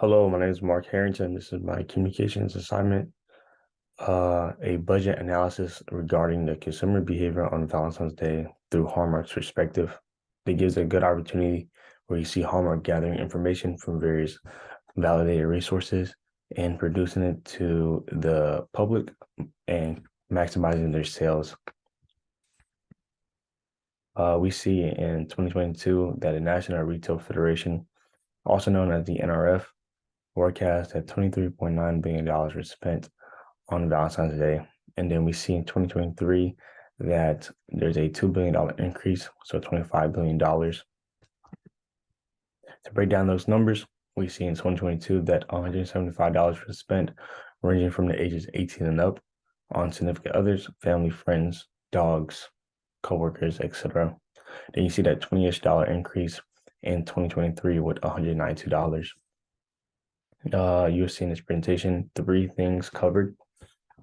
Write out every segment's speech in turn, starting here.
Hello, my name is Mark Harrington. This is my communications assignment, a budget analysis regarding the consumer behavior on Valentine's Day through Hallmark's perspective. It gives a good opportunity where you see Hallmark gathering information from various validated resources and producing it to the public and maximizing their sales. We see in 2022 that the National Retail Federation, also known as the NRF, forecast that $23.9 billion was spent on Valentine's Day. And then we see in 2023 that there's a $2 billion increase, so $25 billion. To break down those numbers, we see in 2022 that $175 was spent, ranging from the ages 18 and up, on significant others, family, friends, dogs, coworkers, etc. Then you see that $20-ish increase in 2023 with $192. You'll see in this presentation three things covered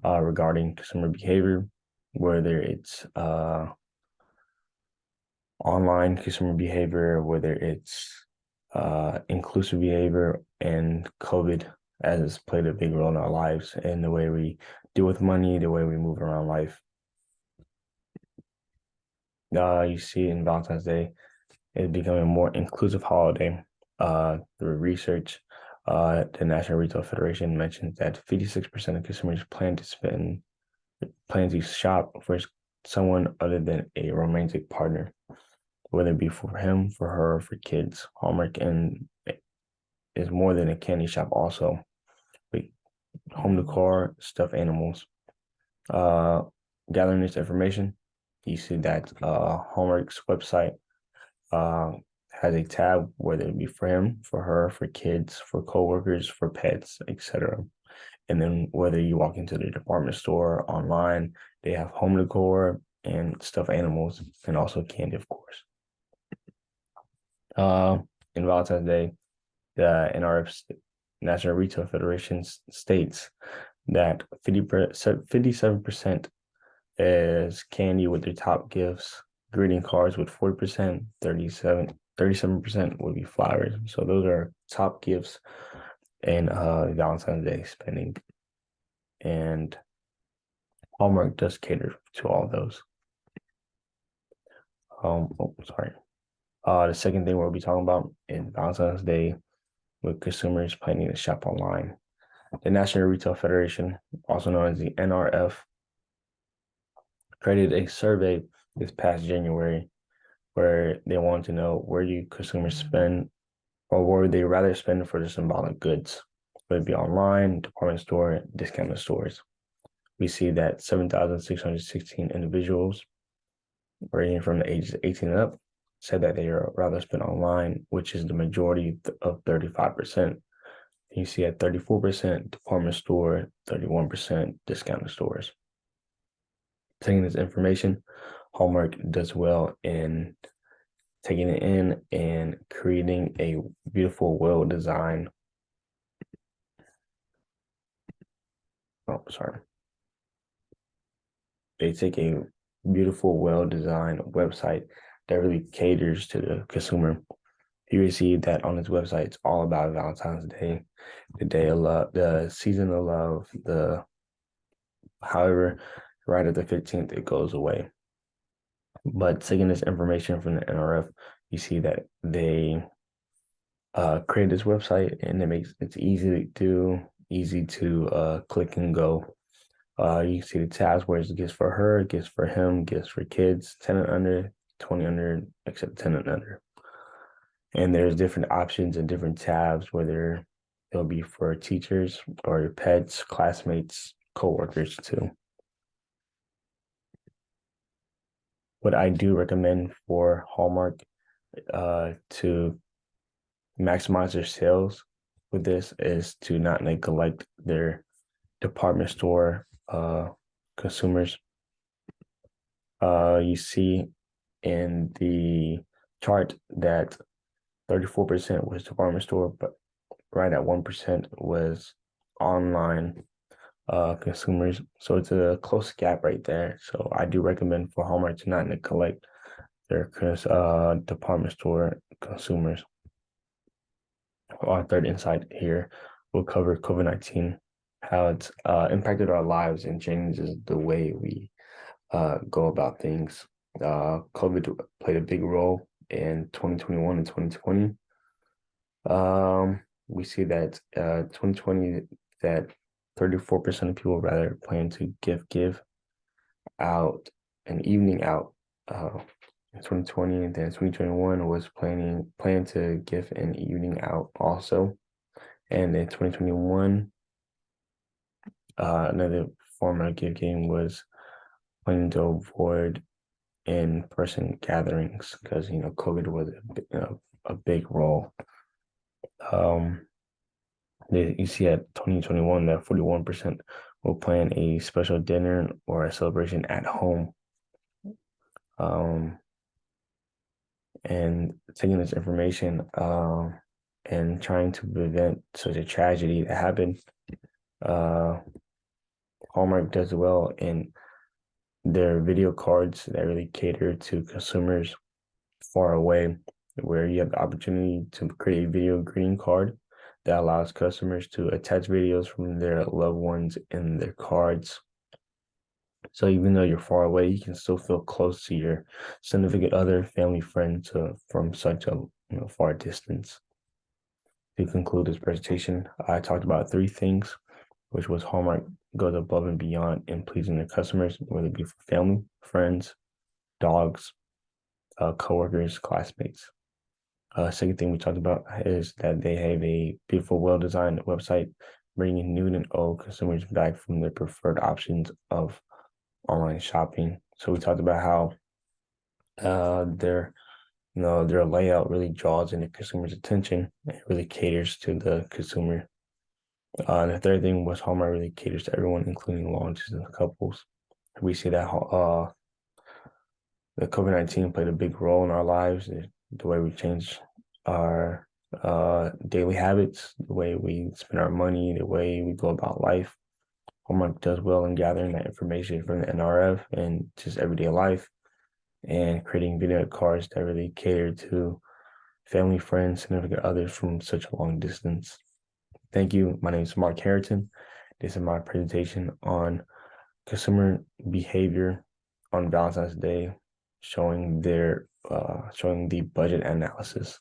regarding consumer behavior, whether it's online consumer behavior, whether it's inclusive behavior, and COVID has played a big role in our lives and the way we deal with money, the way we move around life. You see in Valentine's Day, it's becoming a more inclusive holiday. Through research, the National Retail Federation mentions that 56% of consumers plan to shop for someone other than a romantic partner, whether it be for him, for her, for kids. Hallmark and is more than a candy shop also. Like home decor, stuffed animals. Gathering this information, you see that Hallmark's website has a tab, whether it be for him, for her, for kids, for coworkers, for pets, etc. And then whether you walk into the department store, online, they have home decor and stuffed animals, and also candy, of course. In Valentine's Day, the NRF, National Retail Federation, states that 57% is candy with their top gifts, greeting cards with 40%, 37% would be flowers. So those are top gifts in Valentine's Day spending. And Hallmark does cater to all of those. Sorry. The second thing we'll be talking about in Valentine's Day with consumers planning to shop online. The National Retail Federation, also known as the NRF, created a survey this past January where they wanted to know where do consumers spend, or where would they rather spend for the symbolic goods, whether it be online, department store, discounted stores. We see that 7,616 individuals ranging from the ages 18 and up said that they rather spend online, which is the majority of 35%. You see at 34% department store, 31% discounted stores. Taking this information, Hallmark does well in taking it in and creating a beautiful, well-designed. They take a beautiful, well-designed website that really caters to the consumer. You will see that on this website, it's all about Valentine's Day, the day of love, the season of love, however, right at the 15th, it goes away. But taking this information from the NRF, you see that they create this website and it's easy to do, easy to click and go. You see the tabs where it's gifts for her, gifts for him, gifts for kids, 10 and under, 20 under, except 10 and under. And there's different options and different tabs, whether it'll be for teachers or your pets, classmates, coworkers too. What I do recommend for Hallmark to maximize their sales with this is to not neglect their department store consumers. You see in the chart that 34% was department store, but right at 1% was online consumers. So it's a close gap right there. So I do recommend for Hallmark to not neglect their department store consumers. Our third insight here will cover COVID-19, how it's impacted our lives and changes the way we go about things. COVID played a big role in 2021 and 2020. We see that 2020 that 34% of people rather plan to give out an evening out in 2020, and then 2021 was plan to give an evening out also. And in 2021, another form of gift game was planning to avoid in-person gatherings because COVID was a big role. You see at 2021 that 41% will plan a special dinner or a celebration at home. And taking this information and trying to prevent such a tragedy that happened, Hallmark does well in their video cards that really cater to consumers far away, where you have the opportunity to create a video greeting card that allows customers to attach videos from their loved ones in their cards. So even though you're far away, you can still feel close to your significant other, family, friends from such a far distance. To conclude this presentation, I talked about three things, which was Hallmark goes above and beyond in pleasing their customers, whether it be for family, friends, dogs, coworkers, classmates. Second thing we talked about is that they have a beautiful, well-designed website, bringing new and old consumers back from their preferred options of online shopping. So we talked about how their layout really draws in the consumer's attention. It really caters to the consumer. And the third thing was Hallmark really caters to everyone, including long-distance couples. We see that the COVID-19 played a big role in our lives, the way we change our daily habits, the way we spend our money, the way we go about life. Hallmark does well in gathering that information from the NRF and just everyday life, and creating video cards that really cater to family, friends, significant others from such a long distance. Thank you. My name is Mark Harrington. This is my presentation on consumer behavior on Valentine's Day, showing the budget analysis.